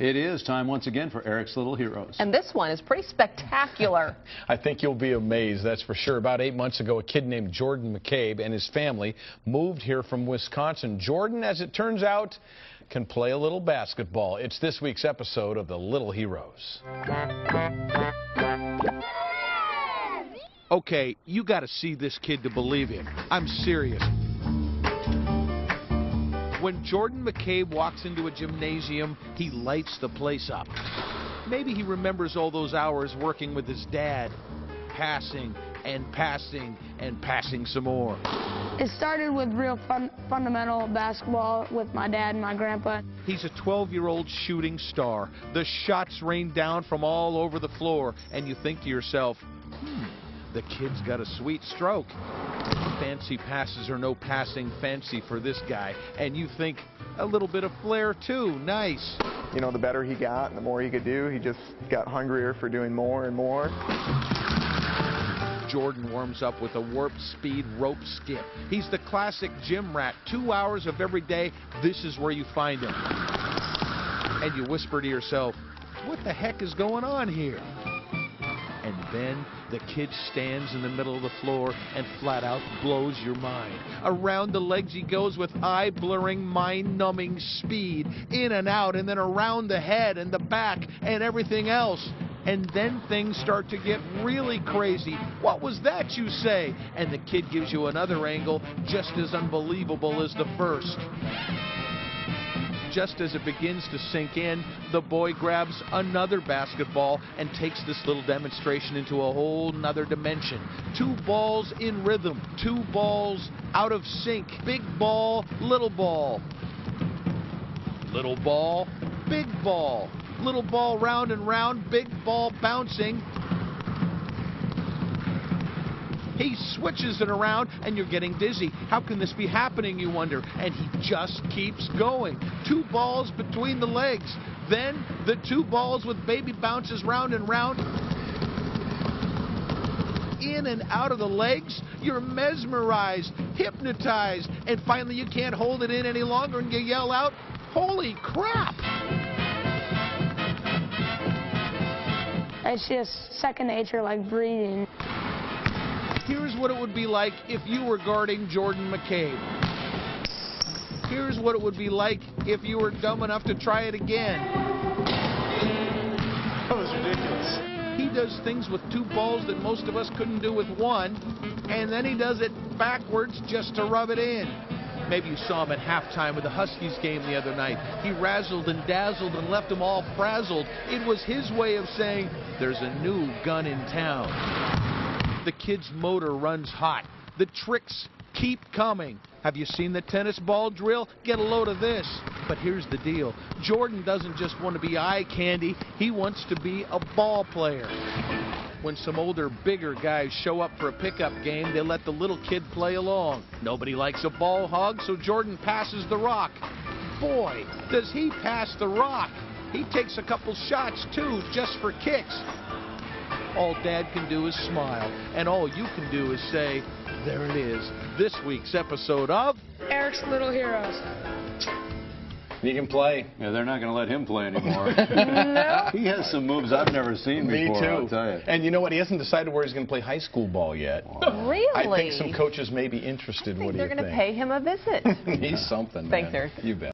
It is time once again for Eric's Little Heroes. And this one is pretty spectacular. I think you'll be amazed, that's for sure. About 8 months ago, a kid named Jordan McCabe and his family moved here from Wisconsin. Jordan, as it turns out, can play a little basketball. It's this week's episode of The Little Heroes. Okay, you got to see this kid to believe him. I'm serious. When Jordan McCabe walks into a gymnasium, he lights the place up. Maybe he remembers all those hours working with his dad, passing and passing and passing some more. It started with real fundamental basketball with my dad and my grandpa. He's a 12-year-old shooting star. The shots rain down from all over the floor, and you think to yourself, the kid's got a sweet stroke. Fancy passes or no passing fancy for this guy. And you think, a little bit of flair too, nice. You know, the better he got and the more he could do, he just got hungrier for doing more and more. Jordan warms up with a warp speed rope skip. He's the classic gym rat. 2 hours of every day, this is where you find him. And you whisper to yourself, what the heck is going on here? And then the kid stands in the middle of the floor and flat out blows your mind. Around the legs he goes with eye-blurring, mind-numbing speed, in and out, and then around the head and the back and everything else. And then things start to get really crazy. What was that, you say? And the kid gives you another angle just as unbelievable as the first. Just as it begins to sink in, the boy grabs another basketball and takes this little demonstration into a whole nother dimension. 2 balls in rhythm, 2 balls out of sync. Big ball, little ball. Little ball, big ball. Little ball round and round, big ball bouncing. He switches it around, and you're getting dizzy. How can this be happening, you wonder? And he just keeps going. 2 balls between the legs. Then the 2 balls with baby bounces round and round. In and out of the legs. You're mesmerized, hypnotized, and finally you can't hold it in any longer, and you yell out, "Holy crap!" It's just second nature, like breathing. Here's what it would be like if you were guarding Jordan McCabe. Here's what it would be like if you were dumb enough to try it again. That was ridiculous. He does things with 2 balls that most of us couldn't do with 1, and then he does it backwards just to rub it in. Maybe you saw him at halftime of the Huskies game the other night. He razzled and dazzled and left them all frazzled. It was his way of saying, there's a new gun in town. The kid's motor runs hot. The tricks keep coming. Have you seen the tennis ball drill? Get a load of this. But here's the deal. Jordan doesn't just want to be eye candy. He wants to be a ball player. When some older, bigger guys show up for a pickup game, they let the little kid play along. Nobody likes a ball hog, so Jordan passes the rock. Boy, does he pass the rock. He takes a couple shots, too, just for kicks. All Dad can do is smile, and all you can do is say, there it is, this week's episode of Eric's Little Heroes. He can play. Yeah, they're not going to let him play anymore. No. He has some moves I've never seen before, Me too. I'll tell you. And you know what? He hasn't decided where he's going to play high school ball yet. Really? I think some coaches may be interested. What do you They're think? going to pay him a visit. He's something, man. Thanks, Eric. You bet.